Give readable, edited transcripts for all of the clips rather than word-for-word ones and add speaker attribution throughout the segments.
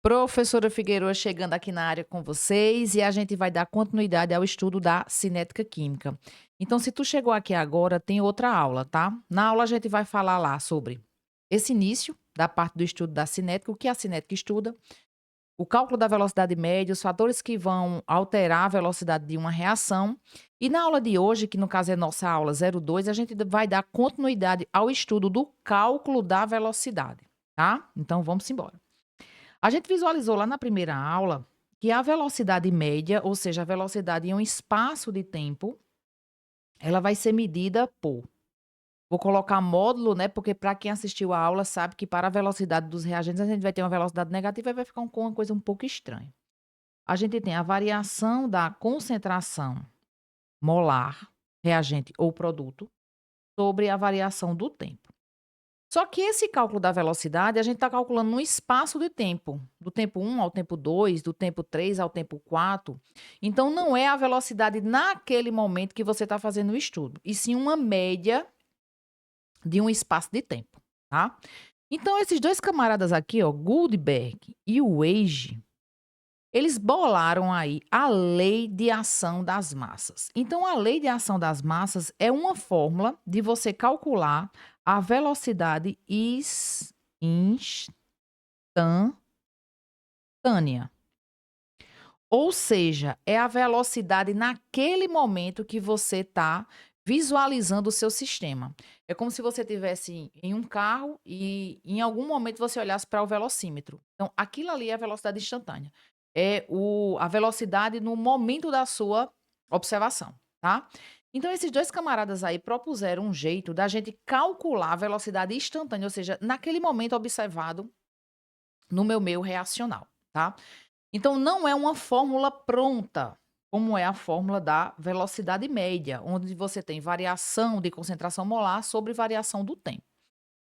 Speaker 1: Professora Figueiredo chegando aqui na área com vocês e a gente vai dar continuidade ao estudo da cinética química. Então, se tu chegou aqui agora, tem outra aula, tá? Na aula a gente vai falar lá sobre esse início da parte do estudo da cinética, o que a cinética estuda, o cálculo da velocidade média, os fatores que vão alterar a velocidade de uma reação. E na aula de hoje, que no caso é nossa aula 02, a gente vai dar continuidade ao estudo do cálculo da velocidade, tá? Então, vamos embora. A gente visualizou lá na primeira aula que a velocidade média, ou seja, a velocidade em um espaço de tempo, ela vai ser medida por. Vou colocar módulo, né? Porque para quem assistiu a aula sabe que para a velocidade dos reagentes a gente vai ter uma velocidade negativa e vai ficar com uma coisa um pouco estranha. A gente tem a variação da concentração molar, reagente ou produto, sobre a variação do tempo. Só que esse cálculo da velocidade, a gente está calculando no espaço de tempo, do tempo 1 ao tempo 2, do tempo 3 ao tempo 4. Então, não é a velocidade naquele momento que você está fazendo o estudo, e sim uma média de um espaço de tempo, tá? Então, esses dois camaradas aqui, ó, Guldberg e Weige, eles bolaram aí a lei de ação das massas. Então, a lei de ação das massas é uma fórmula de você calcular a velocidade instantânea. Ou seja, é a velocidade naquele momento que você está visualizando o seu sistema. É como se você estivesse em um carro e em algum momento você olhasse para o velocímetro. Então, aquilo ali é a velocidade instantânea. É a velocidade no momento da sua observação, tá? Então, esses dois camaradas aí propuseram um jeito da gente calcular a velocidade instantânea, ou seja, naquele momento observado no meu meio reacional, tá? Então, não é uma fórmula pronta, como é a fórmula da velocidade média, onde você tem variação de concentração molar sobre variação do tempo.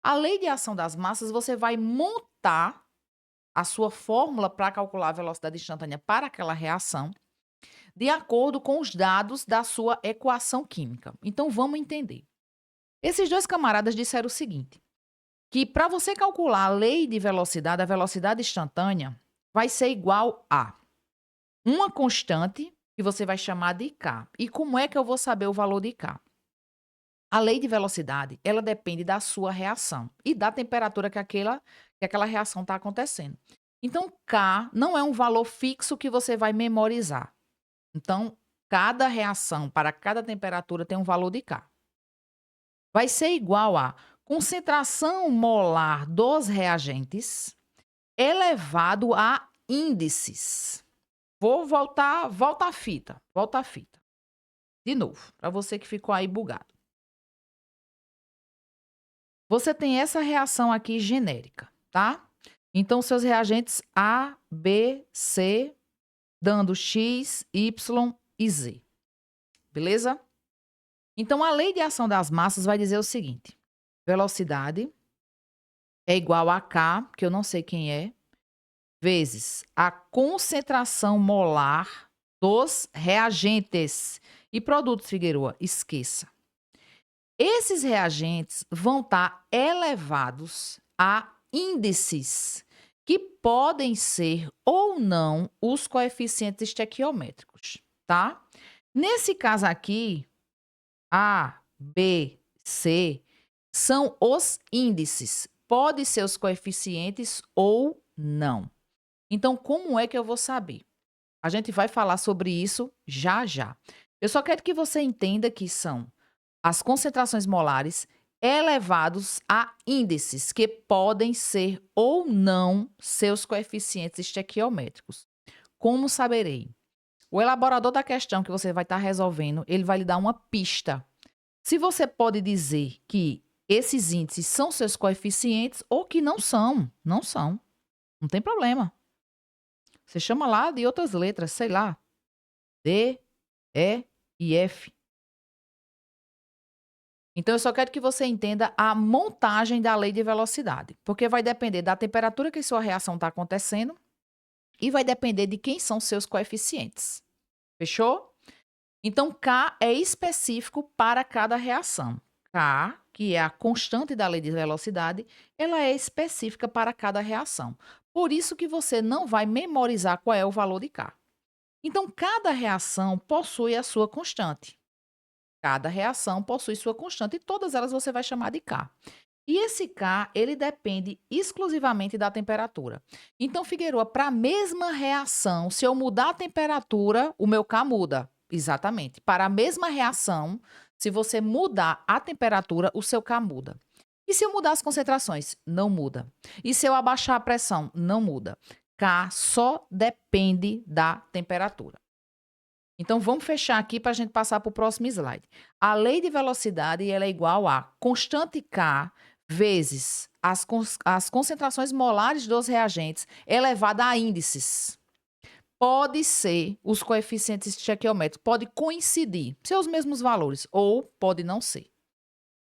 Speaker 1: A lei de ação das massas, você vai montar a sua fórmula para calcular a velocidade instantânea para aquela reação, de acordo com os dados da sua equação química. Então, vamos entender. Esses dois camaradas disseram o seguinte, que para você calcular a lei de velocidade, a velocidade instantânea, vai ser igual a uma constante que você vai chamar de K. E como é que eu vou saber o valor de K? A lei de velocidade, ela depende da sua reação e da temperatura que aquela reação está acontecendo. Então, K não é um valor fixo que você vai memorizar. Então, cada reação para cada temperatura tem um valor de K. Vai ser igual a concentração molar dos reagentes elevado a índices. Vou volta a fita. De novo, para você que ficou aí bugado. Você tem essa reação aqui genérica, tá? Então, seus reagentes A, B, C, dando X, Y e Z. Beleza? Então, a lei de ação das massas vai dizer o seguinte: velocidade é igual a K, que eu não sei quem é, vezes a concentração molar dos reagentes. E produtos, Figueroa, esqueça. Esses reagentes vão estar elevados a índices que podem ser ou não os coeficientes estequiométricos, tá? Nesse caso aqui, A, B, C são os índices. Pode ser os coeficientes ou não. Então, como é que eu vou saber? A gente vai falar sobre isso já já. Eu só quero que você entenda que são as concentrações molares elevados a índices que podem ser ou não seus coeficientes estequiométricos. Como saberei? O elaborador da questão que você vai estar resolvendo, ele vai lhe dar uma pista. Se você pode dizer que esses índices são seus coeficientes ou que não são, não são. Não tem problema. Você chama lá de outras letras, sei lá, D, E e F. Então, eu só quero que você entenda a montagem da lei de velocidade, porque vai depender da temperatura que sua reação está acontecendo e vai depender de quem são seus coeficientes. Fechou? Então, K é específico para cada reação. K, que é a constante da lei de velocidade, ela é específica para cada reação. Por isso que você não vai memorizar qual é o valor de K. Então, cada reação possui a sua constante. Cada reação possui sua constante e todas elas você vai chamar de K. E esse K, ele depende exclusivamente da temperatura. Então, Figueroa, para a mesma reação, se eu mudar a temperatura, o meu K muda. Exatamente. Para a mesma reação, se você mudar a temperatura, o seu K muda. E se eu mudar as concentrações? Não muda. E se eu abaixar a pressão? Não muda. K só depende da temperatura. Então, vamos fechar aqui para a gente passar para o próximo slide. A lei de velocidade ela é igual a constante K vezes as concentrações molares dos reagentes elevada a índices. Pode ser os coeficientes estequiométricos, pode coincidir, ser os mesmos valores, ou pode não ser.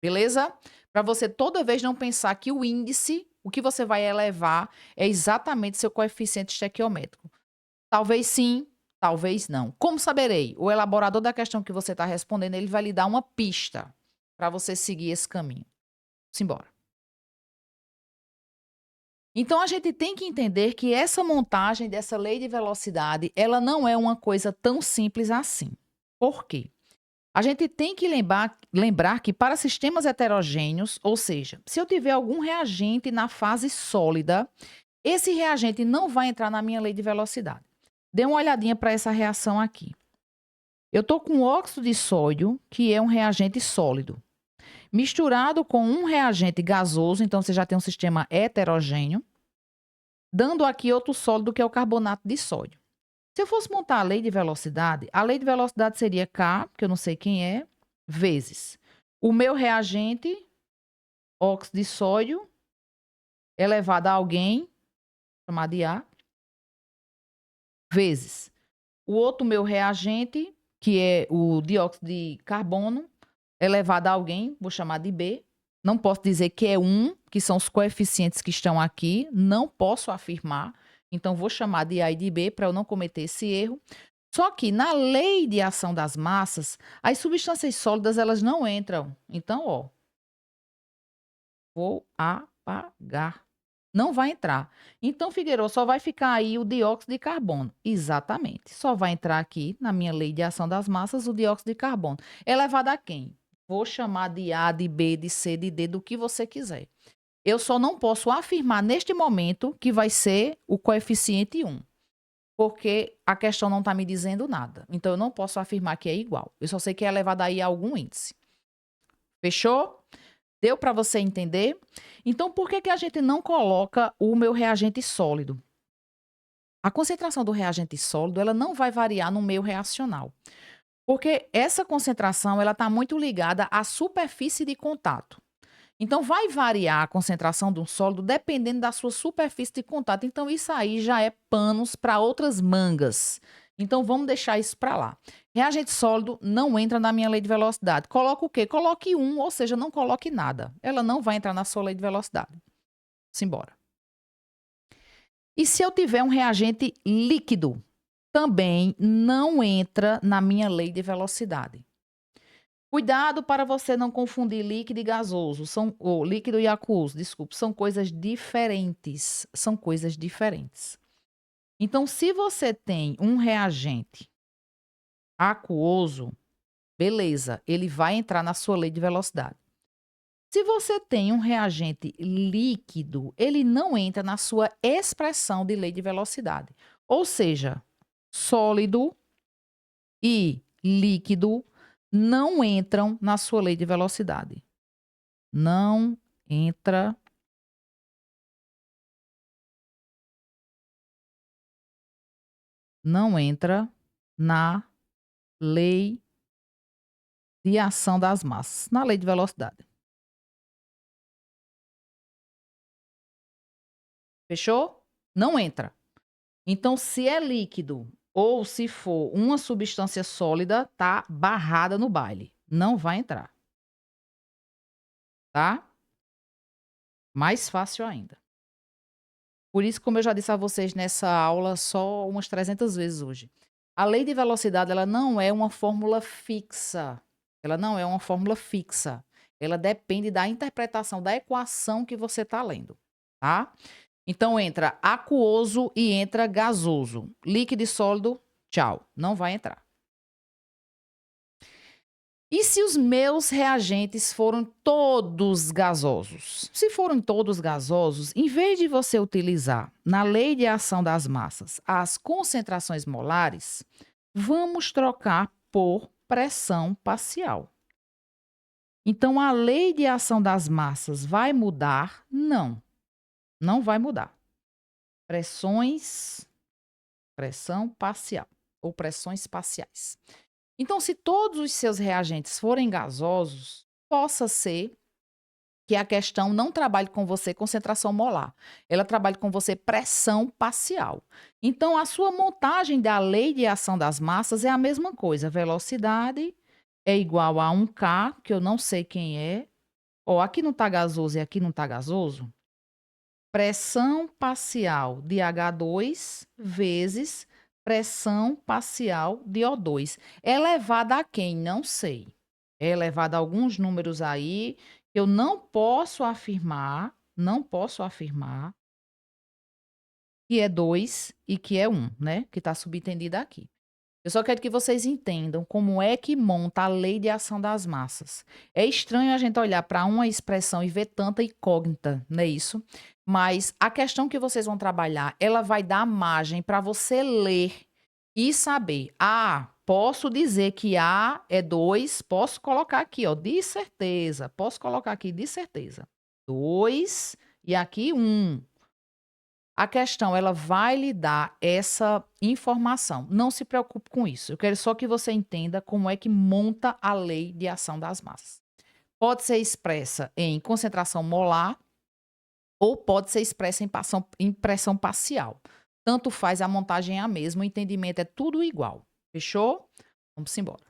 Speaker 1: Beleza? Para você toda vez não pensar que o índice, o que você vai elevar, é exatamente seu coeficiente estequiométrico. Talvez sim, talvez não. Como saberei? O elaborador da questão que você está respondendo, ele vai lhe dar uma pista para você seguir esse caminho. Simbora. Então, a gente tem que entender que essa montagem dessa lei de velocidade, ela não é uma coisa tão simples assim. Por quê? A gente tem que lembrar que para sistemas heterogêneos, ou seja, se eu tiver algum reagente na fase sólida, esse reagente não vai entrar na minha lei de velocidade. Dê uma olhadinha para essa reação aqui. Eu estou com óxido de sódio, que é um reagente sólido, misturado com um reagente gasoso, então você já tem um sistema heterogêneo, dando aqui outro sólido, que é o carbonato de sódio. Se eu fosse montar a lei de velocidade seria K, que eu não sei quem é, vezes o meu reagente, óxido de sódio, elevado a alguém, chamado de A, vezes o outro meu reagente, que é o dióxido de carbono, elevado a alguém, vou chamar de B. Não posso dizer que é 1, que são os coeficientes que estão aqui, não posso afirmar. Então, vou chamar de A e de B para eu não cometer esse erro. Só que na lei de ação das massas, as substâncias sólidas elas não entram. Então, ó, vou apagar. Não vai entrar. Então, Figueiredo, só vai ficar aí o dióxido de carbono. Exatamente. Só vai entrar aqui na minha lei de ação das massas o dióxido de carbono. Elevado a quem? Vou chamar de A, de B, de C, de D, do que você quiser. Eu só não posso afirmar neste momento que vai ser o coeficiente 1. Porque a questão não está me dizendo nada. Então, eu não posso afirmar que é igual. Eu só sei que é elevado aí a algum índice. Fechou? Deu para você entender? Então, por que a gente não coloca o meu reagente sólido? A concentração do reagente sólido ela não vai variar no meio reacional. Porque essa concentração ela está muito ligada à superfície de contato. Então, vai variar a concentração de um sólido dependendo da sua superfície de contato. Então, isso aí já é panos para outras mangas. Então, vamos deixar isso para lá. Reagente sólido não entra na minha lei de velocidade. Coloca o quê? Coloque 1, ou seja, não coloque nada. Ela não vai entrar na sua lei de velocidade. Simbora. E se eu tiver um reagente líquido, também não entra na minha lei de velocidade. Cuidado para você não confundir líquido e gasoso, ou líquido e aquoso, desculpe, são coisas diferentes, são coisas diferentes. Então, se você tem um reagente aquoso, beleza, ele vai entrar na sua lei de velocidade. Se você tem um reagente líquido, ele não entra na sua expressão de lei de velocidade. Ou seja, sólido e líquido não entram na sua lei de velocidade. Não entra na lei de ação das massas, na lei de velocidade. Fechou? Não entra. Então, se é líquido ou se for uma substância sólida, tá barrada no baile. Não vai entrar. Tá? Mais fácil ainda. Por isso, como eu já disse a vocês nessa aula só umas 300 vezes hoje, a lei de velocidade ela não é uma fórmula fixa. Ela não é uma fórmula fixa. Ela depende da interpretação da equação que você está lendo, tá? Então entra aquoso e entra gasoso. Líquido e sólido, tchau, não vai entrar. E se os meus reagentes foram todos gasosos? Se foram todos gasosos, em vez de você utilizar na lei de ação das massas as concentrações molares, vamos trocar por pressão parcial. Então a lei de ação das massas vai mudar? Não, não vai mudar. Pressão parcial ou pressões parciais. Então, se todos os seus reagentes forem gasosos, possa ser que a questão não trabalhe com você concentração molar, ela trabalhe com você pressão parcial. Então, a sua montagem da lei de ação das massas é a mesma coisa. Velocidade é igual a 1K, que eu não sei quem é. Ó, aqui não está gasoso e aqui não está gasoso. Pressão parcial de H2 vezes pressão parcial de O2. É elevada a quem? Não sei. É elevada a alguns números aí que eu não posso afirmar que é 2 e que é 1, né? Que está subentendida aqui. Eu só quero que vocês entendam como é que monta a lei de ação das massas. É estranho a gente olhar para uma expressão e ver tanta incógnita, não é isso? Mas a questão que vocês vão trabalhar, ela vai dar margem para você ler e saber. Ah, posso dizer que A é 2, posso colocar aqui, ó, de certeza. Posso colocar aqui de certeza. 2 e aqui 1. A questão, ela vai lhe dar essa informação. Não se preocupe com isso. Eu quero só que você entenda como é que monta a lei de ação das massas. Pode ser expressa em concentração molar ou pode ser expressa em pressão parcial. Tanto faz, a montagem é a mesma, o entendimento é tudo igual. Fechou? Vamos embora.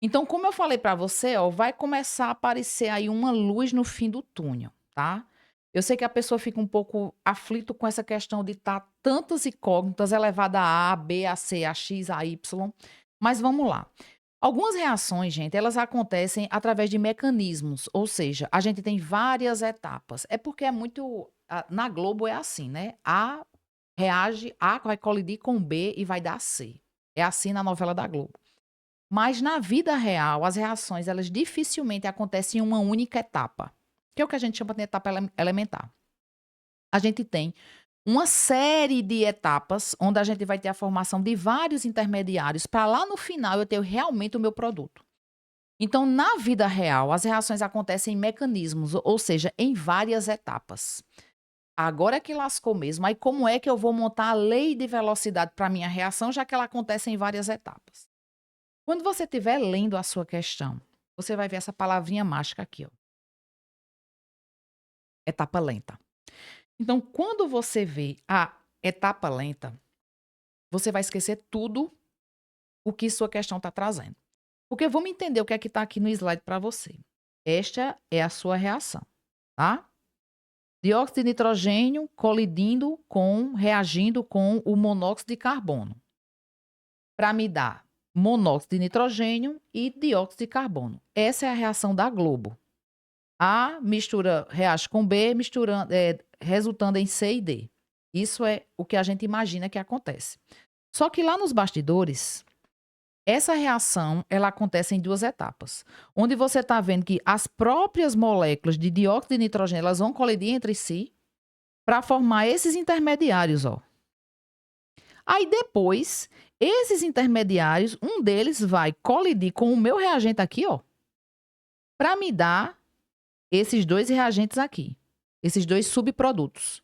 Speaker 1: Então, como eu falei para você, ó, vai começar a aparecer aí uma luz no fim do túnel, tá? Eu sei que a pessoa fica um pouco aflito com essa questão de estar tantas incógnitas elevada a A, B, a C, a X, a Y, mas vamos lá. Algumas reações, gente, elas acontecem através de mecanismos, ou seja, a gente tem várias etapas. É porque é muito. Na Globo é assim, né? A reage, A vai colidir com B e vai dar C. É assim na novela da Globo. Mas na vida real, as reações, elas dificilmente acontecem em uma única etapa, que é o que a gente chama de etapa elementar. A gente tem uma série de etapas onde a gente vai ter a formação de vários intermediários para lá no final eu ter realmente o meu produto. Então, na vida real, as reações acontecem em mecanismos, ou seja, em várias etapas. Agora é que lascou mesmo. Aí como é que eu vou montar a lei de velocidade para minha reação, já que ela acontece em várias etapas? Quando você estiver lendo a sua questão, você vai ver essa palavrinha mágica aqui, ó. Etapa lenta. Então, quando você vê a etapa lenta, você vai esquecer tudo o que sua questão está trazendo. Porque vamos entender o que é que está aqui no slide para você. Esta é a sua reação, tá? Dióxido de nitrogênio reagindo com o monóxido de carbono. Para me dar monóxido de nitrogênio e dióxido de carbono. Essa é a reação da Globo. A reage com B, resultando em C e D. Isso é o que a gente imagina que acontece. Só que lá nos bastidores, essa reação ela acontece em duas etapas. Onde você está vendo que as próprias moléculas de dióxido de nitrogênio elas vão colidir entre si para formar esses intermediários. Ó. Aí depois, esses intermediários, um deles vai colidir com o meu reagente aqui, ó, para me dar esses dois reagentes aqui, esses dois subprodutos.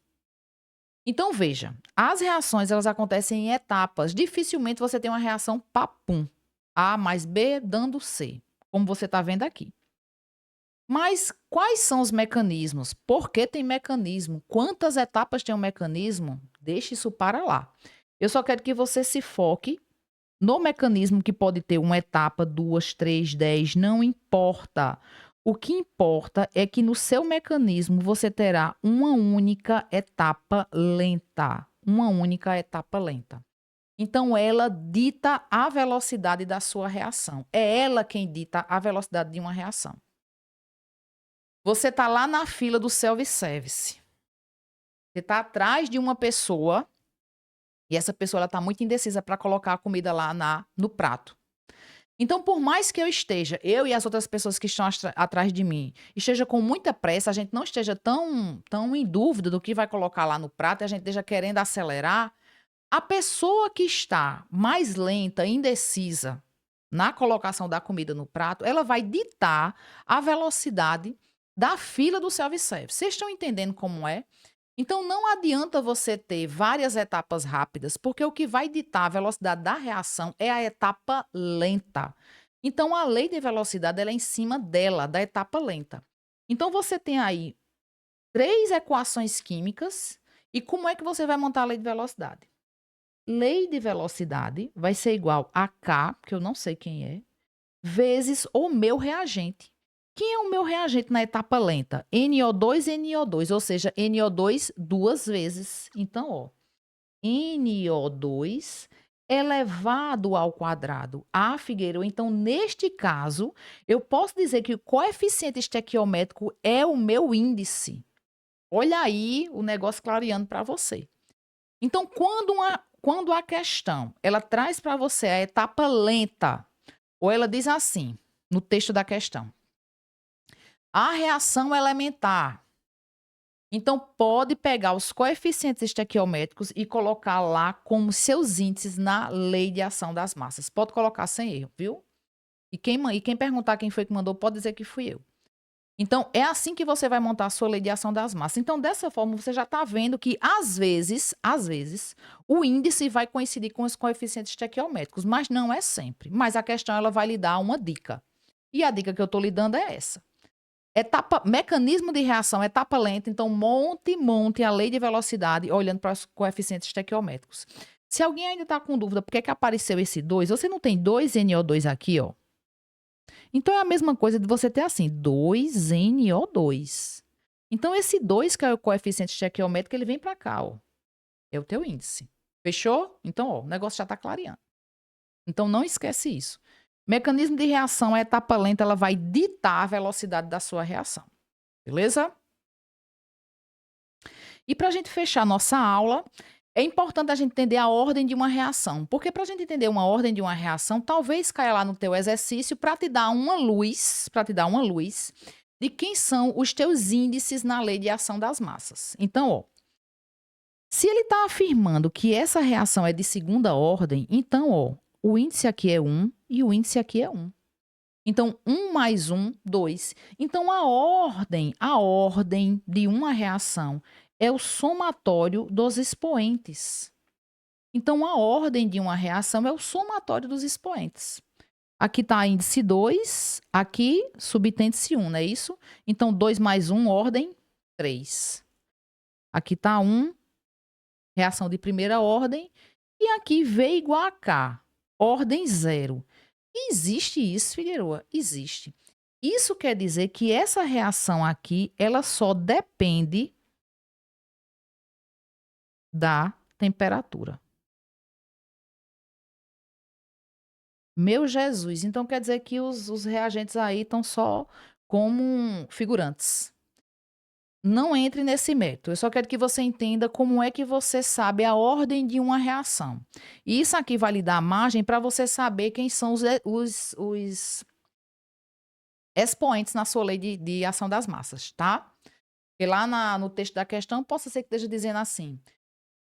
Speaker 1: Então, veja, as reações elas acontecem em etapas. Dificilmente você tem uma reação papum. A mais B dando C, como você está vendo aqui. Mas quais são os mecanismos? Por que tem mecanismo? Quantas etapas tem um mecanismo? Deixe isso para lá. Eu só quero que você se foque no mecanismo que pode ter uma etapa, 2, 3, 10, não importa. O que importa é que no seu mecanismo você terá uma única etapa lenta. Uma única etapa lenta. Então, ela dita a velocidade da sua reação. É ela quem dita a velocidade de uma reação. Você está lá na fila do self-service. Você está atrás de uma pessoa e essa pessoa está muito indecisa para colocar a comida lá no prato. Então, por mais que eu e as outras pessoas que estão atrás de mim, esteja com muita pressa, a gente não esteja tão em dúvida do que vai colocar lá no prato, e a gente esteja querendo acelerar, a pessoa que está mais lenta, indecisa na colocação da comida no prato, ela vai ditar a velocidade da fila do self-service. Vocês estão entendendo como é? Então, não adianta você ter várias etapas rápidas, porque o que vai ditar a velocidade da reação é a etapa lenta. Então, a lei de velocidade ela é em cima dela, da etapa lenta. Então, você tem aí 3 equações químicas. E como é que você vai montar a lei de velocidade? Lei de velocidade vai ser igual a K, que eu não sei quem é, vezes o meu reagente. Quem é o meu reagente na etapa lenta? NO2 e NO2, ou seja, NO2 duas vezes. Então, ó, NO2 elevado ao quadrado a Figueiredo. Então, neste caso, eu posso dizer que o coeficiente estequiométrico é o meu índice. Olha aí o negócio clareando para você. Então, quando a questão ela traz para você a etapa lenta, ou ela diz assim, no texto da questão, a reação elementar. Então, pode pegar os coeficientes estequiométricos e colocar lá como seus índices na lei de ação das massas. Pode colocar sem erro, viu? E quem perguntar quem foi que mandou, pode dizer que fui eu. Então, é assim que você vai montar a sua lei de ação das massas. Então, dessa forma, você já está vendo que, às vezes, o índice vai coincidir com os coeficientes estequiométricos, mas não é sempre. Mas a questão, ela vai lhe dar uma dica. E a dica que eu estou lhe dando é essa. Mecanismo de reação, etapa lenta, então monte a lei de velocidade olhando para os coeficientes estequiométricos. Se alguém ainda está com dúvida por que apareceu esse 2, você não tem 2NO2 aqui, ó. Então é a mesma coisa de você ter assim, 2NO2. Então esse 2, que é o coeficiente estequiométrico, ele vem para cá, ó. É o teu índice. Fechou? Então, ó, o negócio já está clareando. Então não esquece isso. Mecanismo de reação, a etapa lenta, ela vai ditar a velocidade da sua reação. Beleza? E para a gente fechar nossa aula, é importante a gente entender a ordem de uma reação. Porque para a gente entender uma ordem de uma reação, talvez caia lá no teu exercício para te dar uma luz, de quem são os teus índices na lei de ação das massas. Então, ó, se ele está afirmando que essa reação é de segunda ordem, então, ó, o índice aqui é 1 e o índice aqui é 1. Então, 1 mais 1, 2. Então, a ordem de uma reação é o somatório dos expoentes. Então, a ordem de uma reação é o somatório dos expoentes. Aqui está índice 2, aqui subtende-se 1, não é isso? Então, 2 mais 1, ordem 3. Aqui está 1, reação de primeira ordem. E aqui V igual a K, ordem 0. Existe isso, Figueroa? Existe. Isso quer dizer que essa reação aqui, ela só depende da temperatura. Meu Jesus, então quer dizer que os reagentes aí estão só como figurantes. Não entre nesse método. Eu só quero que você entenda como é que você sabe a ordem de uma reação. E isso aqui vai lhe dar margem para você saber quem são os expoentes na sua lei de ação das massas, tá? Porque lá no texto da questão, possa ser que esteja dizendo assim,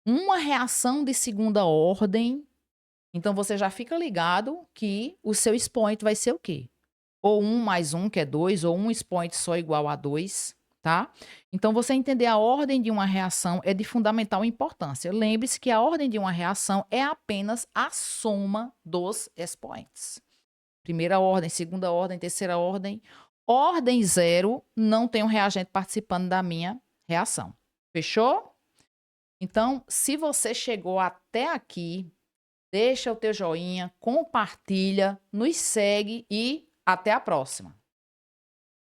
Speaker 1: uma reação de segunda ordem, então você já fica ligado que o seu expoente vai ser o quê? Ou 1 mais 1, que é 2, ou um expoente só igual a 2, tá? Então, você entender a ordem de uma reação é de fundamental importância. Lembre-se que a ordem de uma reação é apenas a soma dos expoentes. Primeira ordem, segunda ordem, terceira ordem. Ordem 0, não tem um reagente participando da minha reação. Fechou? Então, se você chegou até aqui, deixa o teu joinha, compartilha, nos segue e até a próxima.